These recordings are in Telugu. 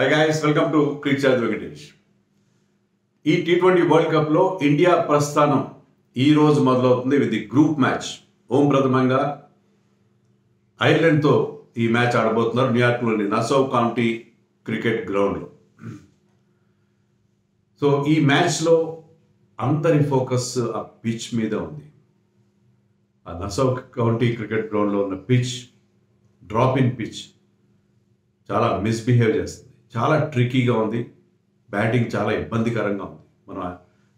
Hi guys, welcome to Creature Venkatesh. ఈ T20 వరల్డ్ కప్ లో ఇండియా ప్రస్థానం ఈ రోజు మొదలవుతుంది విత్ ది గ్రూప్ మ్యాచ్. ప్రథమంగా ఐర్లాండ్ తో ఈ మ్యాచ్ ఆడబోతున్నారు న్యూయార్క్లోని నసౌ కౌంటీ క్రికెట్ గ్రౌండ్లో. సో ఈ మ్యాచ్లో అందరి ఫోకస్ ఆ పిచ్ మీద ఉంది. ఆ నసౌ కౌంటీ క్రికెట్ గ్రౌండ్లో ఉన్న పిచ్, డ్రాప్ ఇన్ పిచ్ చాలా మిస్బిహేవ్ చేస్తుంది, చాలా ట్రికీగా ఉంది. బ్యాటింగ్ చాలా ఇబ్బందికరంగా ఉంది. మనం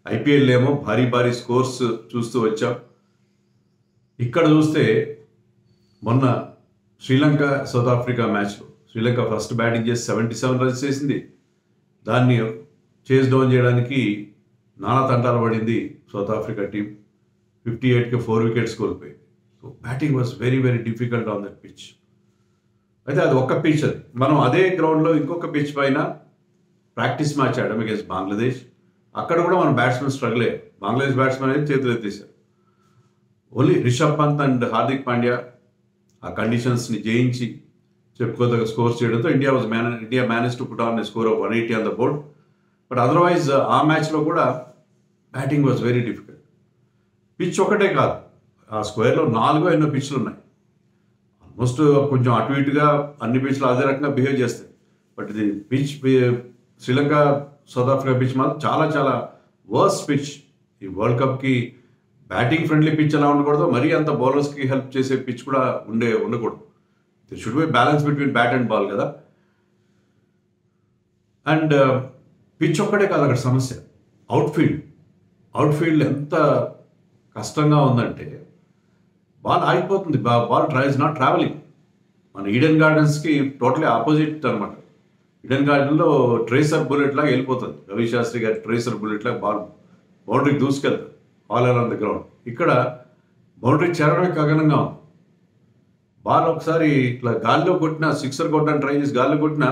ఐపీఎల్ ఏమో భారీ భారీ స్కోర్స్ చూస్తూ వచ్చాం. ఇక్కడ చూస్తే మొన్న శ్రీలంక సౌత్ ఆఫ్రికా మ్యాచ్లో శ్రీలంక ఫస్ట్ బ్యాటింగ్ చేసి 77 రన్స్ చేసింది. దాన్ని చేజ్ డౌన్ చేయడానికి నానా తంటాలు పడింది సౌత్ ఆఫ్రికా టీం. 58కి 4 వికెట్స్ కోల్పోయింది. So batting was very very difficult on that pitch. అయితే అది ఒక్క పిచ్. అది మనం అదే గ్రౌండ్లో ఇంకొక పిచ్ పైన ప్రాక్టీస్ మ్యాచ్ ఆడాం అగేన్స్ట్ బంగ్లాదేశ్. అక్కడ కూడా మన బ్యాట్స్మెన్ స్ట్రగుల్ అయ్యారు. బంగ్లాదేశ్ బ్యాట్స్మెన్ అయితే చేతులు ఎత్తేసారు. ఓన్లీ రిషబ్ పంత్ అండ్ హార్దిక్ పాండ్యా ఆ కండిషన్స్ని జయించి చెప్పుకోదగ్గ స్కోర్స్ చేయడంతో India manage to put on a score of 180 on the board. But otherwise ఆ మ్యాచ్లో కూడా batting was very difficult. Pitch ఒకటే కాదు, ఆ స్క్వేర్లో 4 ఎన్నో పిచ్లు ఉన్నాయి. ఆల్మోస్ట్ కొంచెం అటు ఇటుగా అన్ని పిచ్లు అదే రకంగా బిహేవ్ చేస్తాయి. బట్ ఇది pitch Sri Lanka south Africa pitch మాత్రం చాలా చాలా వర్స్ పిచ్. ఈ వరల్డ్ కప్కి బ్యాటింగ్ ఫ్రెండ్లీ పిచ్ ఎలా ఉండకూడదు, మరీ అంత బౌలర్స్కి హెల్ప్ చేసే పిచ్ కూడా ఉండకూడదు. There should be balance between bat and ball కదా. అండ్ పిచ్ ఒక్కటే కాదు అక్కడ సమస్య. అవుట్ఫీల్డ్ ఎంత కష్టంగా ఉందంటే బాల్ ఆగిపోతుంది. Ball tries not travelling. మన ఈడెన్ గార్డెన్స్కి టోటలీ ఆపోజిట్ అనమాట. ఈడెన్ గార్డెన్లో ట్రేసర్ బుల్లెట్ లాగా వెళ్ళిపోతుంది. రవి శాస్త్రి గారి ట్రేసర్ బుల్లెట్ లాగా బాల్ బౌండరీకి దూసుకెళ్తుంది ఆల్ అరౌండ్ ద గ్రౌండ్. ఇక్కడ బౌండరీకి చేరడమే గగనంగా ఉంది. బాల్ ఒకసారి ఇట్లా గాల్లో కొట్టినా, సిక్సర్ కొట్టడానికి ట్రై చేసి గాల్లో కొట్టినా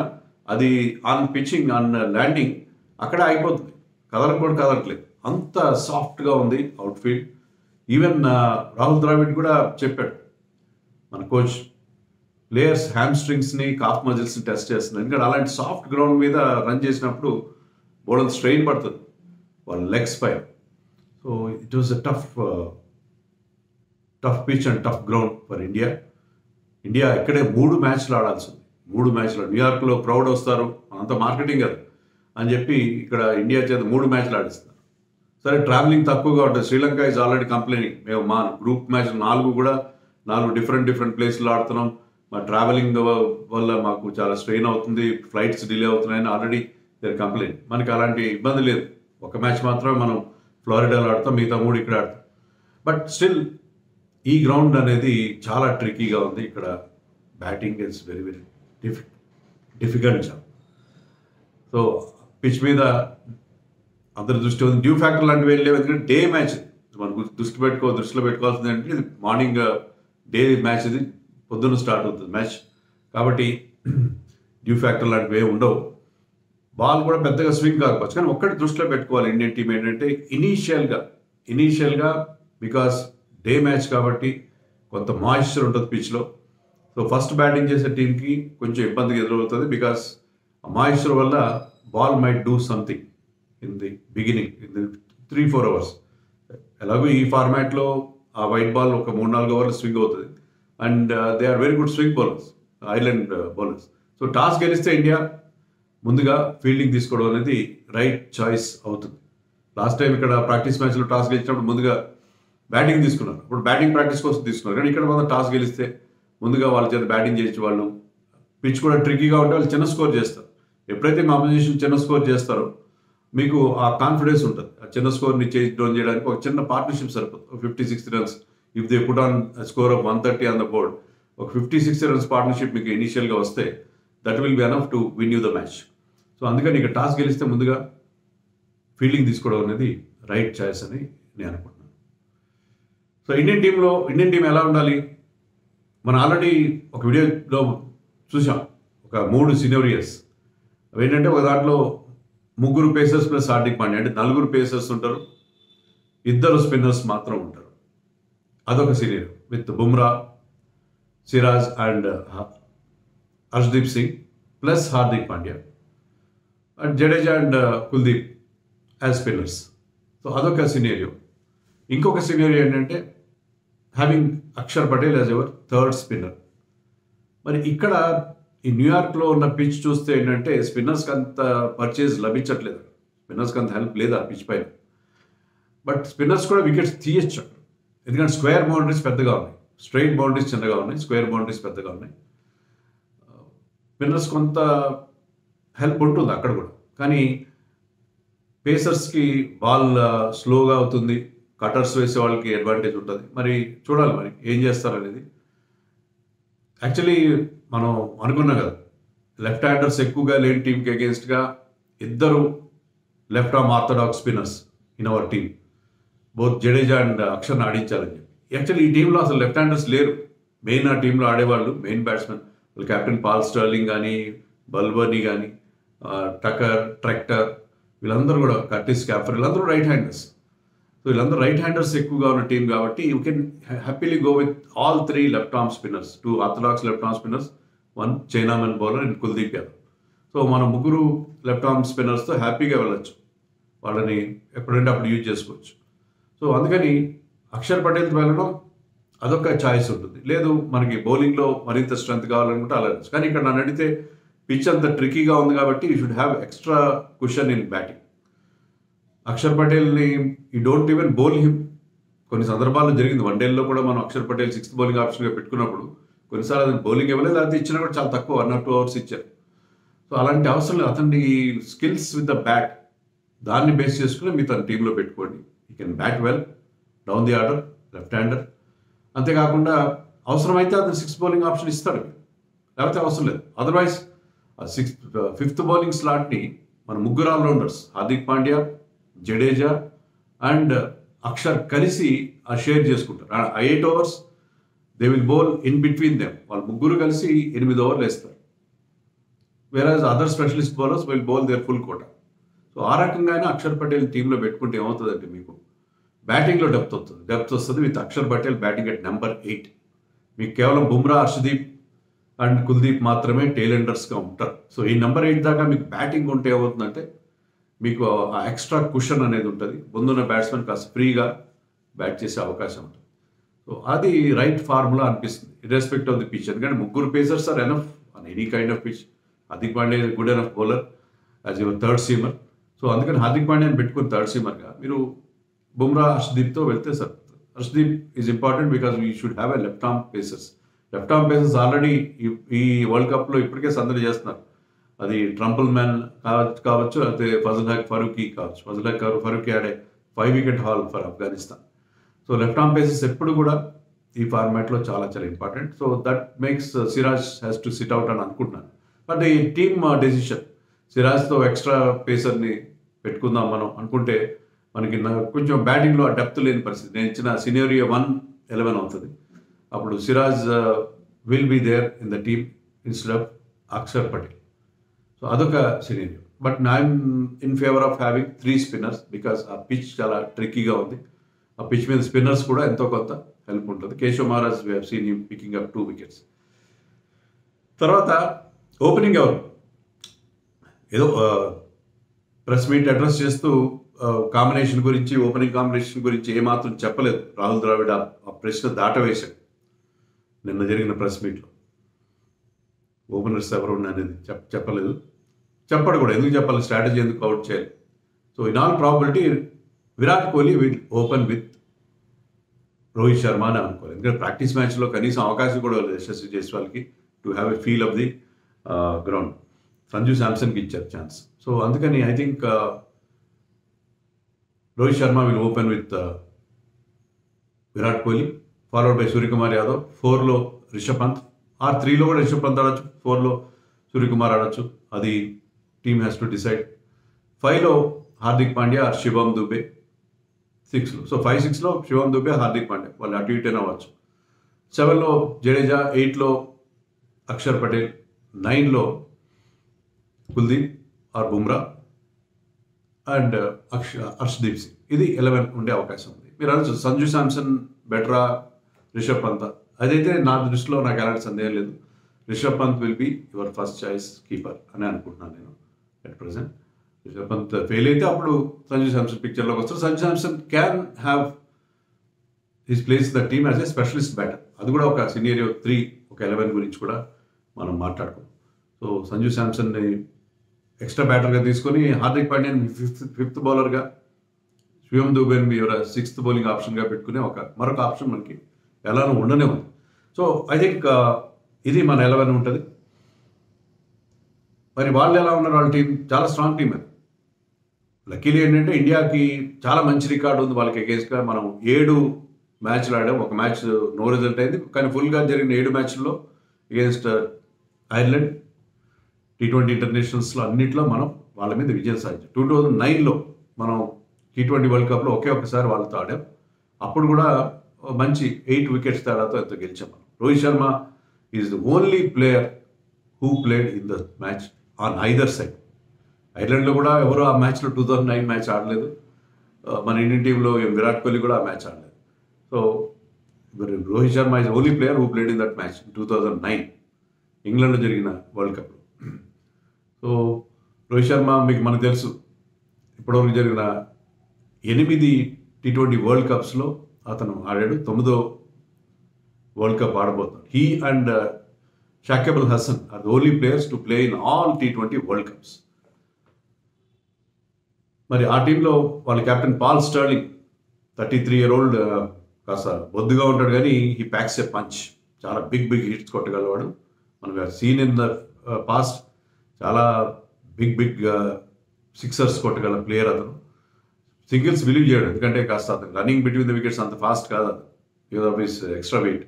అది ఆన్ పిచ్చింగ్ ఆన్ ల్యాండింగ్ అక్కడే అయిపోతుంది. కదలట్లేదు. అంత సాఫ్ట్గా ఉంది అవుట్ఫీల్డ్. ఈవెన్ రాహుల్ ద్రావిడ్ కూడా చెప్పాడు, మన కోచ్, ప్లేయర్స్ హ్యామ్స్ట్రింగ్స్ని, కాఫ్ మజిల్స్ని టెస్ట్ చేస్తున్నారు. ఎందుకంటే అలాంటి సాఫ్ట్ గ్రౌండ్ మీద రన్ చేసినప్పుడు బౌలర్ స్ట్రెయిన్ పడుతుంది వాళ్ళ లెగ్స్ పై. So it was a tough pitch and tough ground for India. ఇక్కడే 3 మ్యాచ్లు ఆడాల్సి ఉంది. 3 మ్యాచ్లు న్యూయార్క్లో క్రౌడ్ వస్తారు, అంత మార్కెటింగ్ కదా అని చెప్పి ఇక్కడ ఇండియా చేత 3 మ్యాచ్లు ఆడిస్తున్నారు. సరే, ట్రావెలింగ్ తక్కువగా ఉంటుంది. శ్రీలంక ఈజ్ ఆల్రెడీ కంప్లైనింగ్, మేము మా గ్రూప్ మ్యాచ్ 4 డిఫరెంట్ ప్లేస్లో ఆడుతున్నాం, మా ట్రావెలింగ్ వల్ల మాకు చాలా స్ట్రెయిన్ అవుతుంది, ఫ్లైట్స్ డిలే అవుతున్నాయని ఆల్రెడీ దేర్ కంప్లైంట్. మనకి అలాంటి ఇబ్బంది లేదు. ఒక మ్యాచ్ మాత్రమే మనం ఫ్లోరిడాలో ఆడతాం, మిగతా 3 ఇక్కడ ఆడతాం. బట్ స్టిల్ ఈ గ్రౌండ్ అనేది చాలా ట్రికీగా ఉంది. ఇక్కడ batting is very very difficult job. So pitch మీద అందరి దృష్టి ఉంది. డ్యూ ఫ్యాక్టర్ లాంటివి ఏం లేవు. ఎందుకంటే డే మ్యాచ్ మనం దృష్టిలో పెట్టుకోవాల్సింది అంటే ఇది మార్నింగ్ డే మ్యాచ్, ఇది పొద్దున్న స్టార్ట్ అవుతుంది మ్యాచ్. కాబట్టి డ్యూ ఫ్యాక్టర్ లాంటివి ఏమి ఉండవు. బాల్ కూడా పెద్దగా స్వింగ్ కాకపోవచ్చు. కానీ ఒక్కటి దృష్టిలో పెట్టుకోవాలి ఇండియన్ టీం ఏంటంటే ఇనీషియల్గా బికాస్ డే మ్యాచ్ కాబట్టి కొంత మాయిశ్చర్ ఉంటుంది పిచ్లో. సో ఫస్ట్ బ్యాటింగ్ చేసే టీంకి కొంచెం ఇబ్బందిగా ఎదురవుతుంది. బికాస్ ఆ మాయిశ్చర్ వల్ల ball might do something in the beginning, in the 3-4 hours. ఎలాగో ఈ ఫార్మాట్లో ఆ వైట్ బాల్ ఒక 3-4 అవర్లు స్వింగ్ అవుతుంది. And they are very good swing bowlers, Ireland bowlers. So toss గెలిస్తే ఇండియా ముందుగా ఫీల్డింగ్ తీసుకోవడం అనేది రైట్ చాయిస్ అవుతుంది. లాస్ట్ టైం ఇక్కడ ప్రాక్టీస్ మ్యాచ్లో టాస్ గెలిచినప్పుడు ముందుగా బ్యాటింగ్ తీసుకున్నారు. ఇప్పుడు బ్యాటింగ్ ప్రాక్టీస్ కోసం తీసుకున్నారు. కానీ ఇక్కడ మనం టాస్ గెలిస్తే ముందుగా వాళ్ళ చేత బ్యాటింగ్ చేయించి, వాళ్ళు పిచ్ కూడా ట్రికీగా ఉంటే వాళ్ళు చిన్న స్కోర్ చేస్తారు. ఎప్పుడైతే మా అపోజిషన్ చిన్న స్కోర్ చేస్తారో మీకు ఆ కాన్ఫిడెన్స్ ఉంటుంది. ఆ చిన్న స్కోర్ని చేంజ్ డౌన్ చేయడానికి ఒక చిన్న పార్ట్నర్షిప్ సరిపోతుంది. 56 runs if they put on score of 130 on the board, ఒక 56 రన్స్ పార్ట్నర్షిప్ మీకు ఇనీషియల్గా వస్తే that will be enough to win you the match. So అందుకని ఇక టాస్ గెలిస్తే ముందుగా ఫీల్డింగ్ తీసుకోవడం అనేది రైట్ చాయిస్ అని నేను అనుకుంటున్నాను. సో ఇండియన్ టీం ఎలా ఉండాలి, మనం ఆల్రెడీ ఒక వీడియోలో చూసాం. ఒక 3 సినారియోస్ అవి ఏంటంటే, ఒక దాంట్లో 3 పేసర్స్ ప్లస్ హార్దిక్ పాండ్యా, అంటే 4 పేసర్స్ ఉంటారు, 2 స్పిన్నర్స్ మాత్రం ఉంటారు. అదొక scenario with Bumrah, Siraj and Harshdeep Singh plus Hardik Pandya. And Jadeja and Kuldeep as spinners. So అదొక సినేరియో. ఇంకొక సినేరియో ఏంటంటే having Axar Patel as ever third spinner. మరి ఇక్కడ ఈ న్యూయార్క్లో ఉన్న పిచ్ చూస్తే ఏంటంటే స్పిన్నర్స్కి అంత పర్చేజ్ లభించట్లేదు, స్పిన్నర్స్కి అంత హెల్ప్ లేదు ఆ పిచ్ పైన. బట్ స్పిన్నర్స్ కూడా వికెట్స్ తీయచ్చు, ఎందుకంటే స్క్వేర్ బౌండరీస్ పెద్దగా ఉన్నాయి, స్ట్రైట్ బౌండరీస్ చిన్నగా ఉన్నాయి, స్క్వేర్ బౌండరీస్ పెద్దగా ఉన్నాయి. స్పిన్నర్స్ కొంత హెల్ప్ ఉంటుంది అక్కడ కూడా. కానీ పేసర్స్కి బాల్ స్లోగా అవుతుంది, కటర్స్ వేసే వాళ్ళకి అడ్వాంటేజ్ ఉంటుంది. మరి చూడాలి మరి ఏం చేస్తారనేది. యాక్చువల్లీ మనం అనుకున్నాం కదా, లెఫ్ట్ హ్యాండర్స్ ఎక్కువగా లేని టీంకి అగేన్స్ట్గా ఇద్దరు left arm orthodox spinners in our team, both Jadeja and అక్షర్ని ఆడించాలని చెప్పి. యాక్చువల్లీ ఈ టీంలో అసలు లెఫ్ట్ హ్యాండర్స్ లేరు. మెయిన్ ఆ టీంలో ఆడేవాళ్ళు main batsmen captain Paul Stirling కానీ, బల్బర్నీ కానీ, టకర్, ట్రెక్టర్, వీళ్ళందరూ కూడా కర్టిస్ క్యాఫర్, వీళ్ళందరూ రైట్ హ్యాండర్స్. సో వీళ్ళందరూ రైట్ హ్యాండర్స్ ఎక్కువగా ఉన్న టీం కాబట్టి you can happily go with all 3 left arm spinners, 2 orthodox left arm spinners, 1 chinaman bowler and Kuldeep Yadav. So మన ముగ్గురు లెఫ్ట్ ఆర్మ్ స్పిన్నర్స్తో హ్యాపీగా వెళ్ళొచ్చు, వాళ్ళని ఎప్పుడంటే అప్పుడు యూజ్ చేసుకోవచ్చు. సో అందుకని అక్షర్ పటేల్తో వెళ్ళడం అదొక ఛాయిస్ ఉంటుంది. లేదు మనకి బౌలింగ్లో మరింత స్ట్రెంత్ కావాలనుకుంటే అలా. కానీ ఇక్కడ నన్ను అడిగితే పిచ్ అంత ట్రికీగా ఉంది కాబట్టి you should have extra cushion in batting. Akshar పటేల్ని you don't even bowl him. కొన్ని సందర్భాల్లో జరిగింది, వన్డేల్లో కూడా మనం అక్షర్ పటేల్ 6th బౌలింగ్ ఆప్షన్గా పెట్టుకున్నప్పుడు కొన్నిసార్లు అతను బౌలింగ్ ఇవ్వలేదు, లేకపోతే ఇచ్చినా కూడా చాలా తక్కువ 1 or 2 hours ఇచ్చారు. సో అలాంటి అవసరం లేదు. అతని స్కిల్స్ విత్ ద బ్యాట్ దాన్ని బేస్ చేసుకుని మీ తన టీంలో పెట్టుకోండి. You can bat well down the order, left hander. అంతేకాకుండా అవసరమైతే అతను 6th బౌలింగ్ ఆప్షన్ ఇస్తాడు, లేకపోతే అవసరం లేదు. అదర్వైజ్ 5th బౌలింగ్ స్లాట్ని మన ముగ్గురు ఆల్రౌండర్స్ హార్దిక్ పాండ్యా, జడేజా అండ్ అక్షర్ కలిసి షేర్ చేసుకుంటారు. 8 overs they will bowl in between them. వాళ్ళు ముగ్గురు కలిసి 8 overs వేస్తారు. Whereas other specialist bowlers will bowl their full quota. So ఆ రకంగానే అక్షర్ పటేల్ టీంలో పెట్టుకుంటే ఏమవుతుందంటే మీకు బ్యాటింగ్లో డెప్త్ వస్తుంది. With Axar Patel batting at number 8. మీకు కేవలం బుమ్రా, హర్షదీప్ అండ్ కుల్దీప్ మాత్రమే టైలెండర్స్గా ఉంటారు. సో ఈ నెంబర్ 8 దాకా మీకు బ్యాటింగ్ ఉంటే ఏమవుతుందంటే మీకు ఆ ఎక్స్ట్రా కుషన్ అనేది ఉంటుంది. ముందున్న బ్యాట్స్మెన్ కాస్త ఫ్రీగా బ్యాట్ చేసే అవకాశం ఉంటుంది. సో అది రైట్ ఫార్ములా అనిపిస్తుంది ఇర్రెస్పెక్ట్ ఆఫ్ ది పిచ్. ఎందుకంటే ముగ్గురు pacers are enough on any kind of pitch. Hardik Pandya good enough bowler as your third seamer. So అందుకని హార్దిక్ పాండ్యాని పెట్టుకుని థర్డ్ సీమర్గా మీరు బుమ్రా, హర్షదీప్తో వెళ్తే sir. Harshdeep is important because we should have a left arm pacers. Left arm pacers already ఈ వరల్డ్ కప్లో ఇప్పటికే సందడి చేస్తున్నారు. అది ట్రంపుల్ మ్యాన్ కావచ్చు, లేకపోతే ఫజల్ హక్ ఫరూకీ కావచ్చు. ఫజల్ హక్ ఫరూకీ ఆడే 5 wicket haul for Afghanistan. So left arm pacers ఎప్పుడు కూడా ఈ ఫార్మాట్లో చాలా చాలా important. So that makes Siraj has to SIT out అని అనుకుంటున్నాను. బట్ ఈ టీమ్ డెసిషన్, సిరాజ్తో ఎక్స్ట్రా పేసర్ని పెట్టుకుందాం మనం అనుకుంటే మనకి కొంచెం బ్యాటింగ్లో డెప్త్ లేని పరిస్థితి. నేను ఇచ్చిన సినేరియో 1-11 అవుతుంది. అప్పుడు Siraj will be there in the team instead of Akshar Patel. So అదొక scenario. But I'm in favour of having 3 spinners because ఆ పిచ్ చాలా ట్రిక్కీగా ఉంది. ఆ పిచ్ మీద స్పిన్నర్స్ కూడా ఎంతో కొంత హెల్ప్ ఉంటుంది. Keshav Maharaj we have seen him picking up 2 wickets. తర్వాత ఓపెనింగ్ ఎవరు ఏదో ప్రెస్ మీట్ అడ్రస్ చేస్తూ కాంబినేషన్ గురించి, ఓపెనింగ్ కాంబినేషన్ గురించి ఏమాత్రం చెప్పలేదు రాహుల్ ద్రావిడ్. ఆ ప్రశ్న దాటవేశాడు నిన్న జరిగిన ప్రెస్ మీట్లో. ఓపెనర్స్ ఎవరు అనేది చెప్పలేదు, చెప్పడు కూడా. ఎందుకు చెప్పాలి, స్ట్రాటజీ ఎందుకు అవుట్ చేయాలి. So in all probability Virat Kohli will open with Rohit Sharma అని అనుకోవాలి. ఎందుకంటే ప్రాక్టీస్ మ్యాచ్లో కనీసం అవకాశం కూడా లేదు యశస్వి జైస్వాల్కి to have a feel of the ground. Sanju శాంసన్కి ఇచ్చారు ఛాన్స్. సో అందుకని I think Rohit Sharma will open with Virat Kohli, followed by Suryakumar Yadav. 4లో రిషబ్ పంత్, ఆర్ 3లో కూడా రిషబ్ పంత్ ఆడచ్చు, 4లో సూర్యకుమార్ ఆడచ్చు. అది team has to decide. 5లో Hardik Pandya or Shivam Dube. 6లో, సో 5-6లో శివం దుబే, హార్దిక్ పాండ్యా, వాళ్ళు అటు ఇటైనా అవ్వచ్చు. 7లో జడేజా, 8లో అక్షర్ పటేల్, 9లో కుల్దీప్ ఆర్ బుమ్రా అండ్ హర్షదీప్ సింగ్. ఇది 11 ఉండే అవకాశం ఉంది. మీరు అనొచ్చు సంజు శాంసన్ బెటరా రిషబ్ పంత్. అదైతే నా దృష్టిలో నాకు ఎలాంటి సందేహం లేదు. Rishabh Pant will be your first choice keeper అని అనుకుంటున్నాను నేను at present. Rishabh Pant fail అయితే అప్పుడు సంజు శాంసన్ పిక్చర్లోకి వస్తారు. Sanju Samson can have his place the team as a specialist batter. అది కూడా ఒక సినీరియో 3 ఒక 11 గురించి కూడా మనం మాట్లాడుకున్నాం. సో సంజు శాంసన్ని ఎక్స్ట్రా బ్యాటర్గా తీసుకొని హార్దిక్ పాండ్యాని ఫిఫ్త్ బౌలర్గా, శివం దూబేని మీరు 6th బౌలింగ్ ఆప్షన్గా పెట్టుకునే మరొక ఆప్షన్ మనకి ఎలానో ఉండనే ఉంది. సో ఐ థింక్ ఇది మన 11 ఉంటుంది. మరి వాళ్ళు ఎలా ఉన్నారు? వాళ్ళ టీం చాలా స్ట్రాంగ్ టీం అది. లక్కీలీ ఏంటంటే ఇండియాకి చాలా మంచి రికార్డు ఉంది వాళ్ళకి అగేన్స్ట్గా. మనం 7 మ్యాచ్లు ఆడాం, ఒక మ్యాచ్ నో రిజల్ట్ అయింది. కానీ ఫుల్గా జరిగిన 7 మ్యాచ్ల్లో అగేన్స్ట్ ఐర్లాండ్ T20 ఇంటర్నేషనల్స్లో అన్నింటిలో మనం వాళ్ళ మీద విజయం సాధించాం. 2009లో మనం T20 వరల్డ్ కప్లో ఒక్కసారి వాళ్ళతో ఆడాం. అప్పుడు కూడా మంచి 8 వికెట్స్ తేడాతో ఎంతో గెలిచాం మనం. Rohit Sharma is the only player who played in the match on either side. ఐర్లాండ్లో కూడా ఎవరు ఆ మ్యాచ్లో 2009 మ్యాచ్ ఆడలేదు. మన ఇండియన్ టీంలో విరాట్ కోహ్లీ కూడా ఆ మ్యాచ్ ఆడలేదు. So Rohit Sharma is only player who played in that match 2009 ఇంగ్లాండ్లో జరిగిన వరల్డ్ కప్లో. సో రోహిత్ శర్మ మనకు తెలుసు, ఇప్పటివరకు జరిగిన 8 T20 వరల్డ్ కప్స్లో అతను ఆడాడు. 9వ వరల్డ్ కప్ ఆడబోతున్నాడు. He and Shakib Al Hasan are the only players to play in all T20 world cups. మరి ఆ టీంలో వాళ్ళ కెప్టెన్ పాల్ స్టర్లింగ్ 33-year-old, కాస్త బొద్దుగా ఉంటాడు కానీ హీ ప్యాక్స్ ఎ పంచ్. చాలా బిగ్ హిట్స్ కొట్టగలవాడు. మనం సీన్ ఇన్ ద పాస్ట్ చాలా బిగ్ సిక్సర్స్ కొట్టగల ప్లేయర్ అతను. సింగిల్స్ బిలీవ్ చేయడు, ఎందుకంటే కాస్త అతను రన్నింగ్ బిట్వీన్ ద వికెట్స్ అంత ఫాస్ట్ కాదు అతను, because of his extra weight.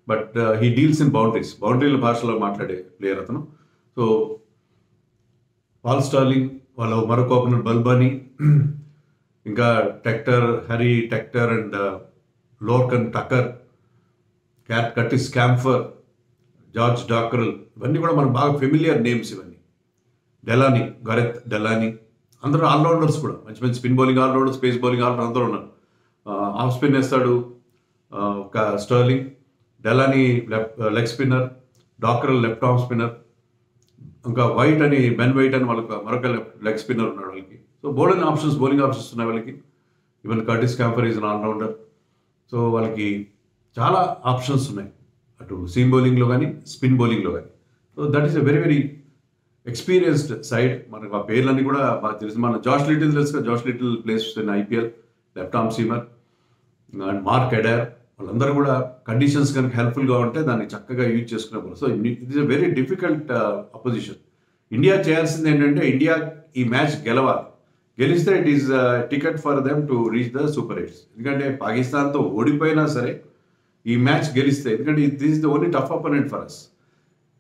But he deals in బౌండరీల భాషలో మాట్లాడే ప్లేయర్ అతను. సో పాల్ స్టార్లింగ్, వాళ్ళ మరొక ఓపెనర్ బల్బనీ, ఇంకా Harry Tector and Lorcan Tucker, Curtis Campher, George Dockrell, ఇవన్నీ కూడా మనకు బాగా ఫెమిలియర్ నేమ్స్. ఇవన్నీ గరెత్ డెలానీ అందరూ ఆల్రౌండర్స్ కూడా, మంచి spin bowling allrounder, pace bowling allrounder అందరూ ఉన్నారు. ఆఫ్ స్పిన్ వేస్తాడు ఒక Stirling, Delany leg spinner, Dockrell left arm spinner, ఇంకా బెన్ వైట్ అని వాళ్ళకి మరొక లెగ్ స్పిన్నర్ ఉన్నాడు వాళ్ళకి. సో బౌలింగ్ ఆప్షన్స్ ఉన్నాయి వాళ్ళకి. Even Curtis Campher is an allrounder. So వాళ్ళకి చాలా ఆప్షన్స్ ఉన్నాయి, అటు సీమ్ బౌలింగ్లో కానీ స్పిన్ బౌలింగ్లో కానీ. So that is a very experienced side. మనకు ఆ పేర్లన్నీ కూడా బాగా తెలుసు. మన జాష్ లిటిల్ తెలుసు, Josh Little plays in IPL, left arm seamer, and Mark Adair, వాళ్ళందరూ కూడా కండిషన్స్ కనుక హెల్ప్ఫుల్గా ఉంటే దాన్ని చక్కగా యూజ్ చేసుకునేప్పుడు. So it is a very difficult opposition. India చేయాల్సింది ఏంటంటే ఇండియా ఈ మ్యాచ్ గెలిస్తే it is ticket for them to reach the super 8. ఎందుకంటే పాకిస్తాన్తో ఓడిపోయినా సరే ఈ మ్యాచ్ గెలిస్తే, ఎందుకంటే this is the only tough opponent for us.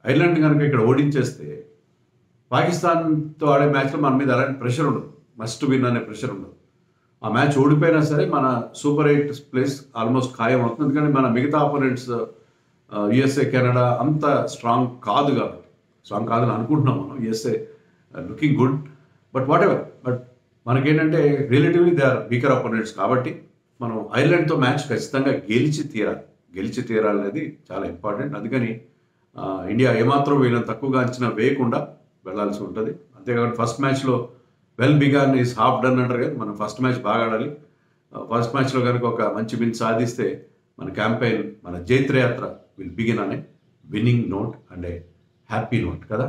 Ireland కనుక ఇక్కడ ఓడించేస్తే పాకిస్తాన్తో ఆడే మ్యాచ్లో మన మీద అలాంటి ప్రెషర్ ఉండదు, మస్ట్ విన్ అనే ప్రెషర్ ఉండదు. ఆ మ్యాచ్ ఓడిపోయినా సరే మన సూపర్ 8 ప్లేస్ ఆల్మోస్ట్ ఖాయం అవుతుంది. ఎందుకంటే మన మిగతా అపోనెంట్స్ USA, కెనడా అంత స్ట్రాంగ్ కాదని అనుకుంటున్నాం మనం. USA looking good, but whatever. But మనకేంటంటే relatively they are weaker opponents కాబట్టి మనం ఐర్లాండ్తో మ్యాచ్ ఖచ్చితంగా గెలిచి తీరాలి అనేది చాలా ఇంపార్టెంట్. అందుకని ఇండియా ఏమాత్రం వీళ్ళని తక్కువగా అంచనా వేయకుండా వెళ్లాల్సి ఉంటుంది. అంతేకాకుండా ఫస్ట్ మ్యాచ్లో well began is half done అంటారు కదా, మనం ఫస్ట్ మ్యాచ్ బాగా ఆడాలి. ఫస్ట్ మ్యాచ్లో కనుక ఒక మంచి విన్ సాధిస్తే మన క్యాంపెయిన్, మన జైత్రయాత్ర విల్ బిగిన్ అనే winnowing note and A happy note కదా.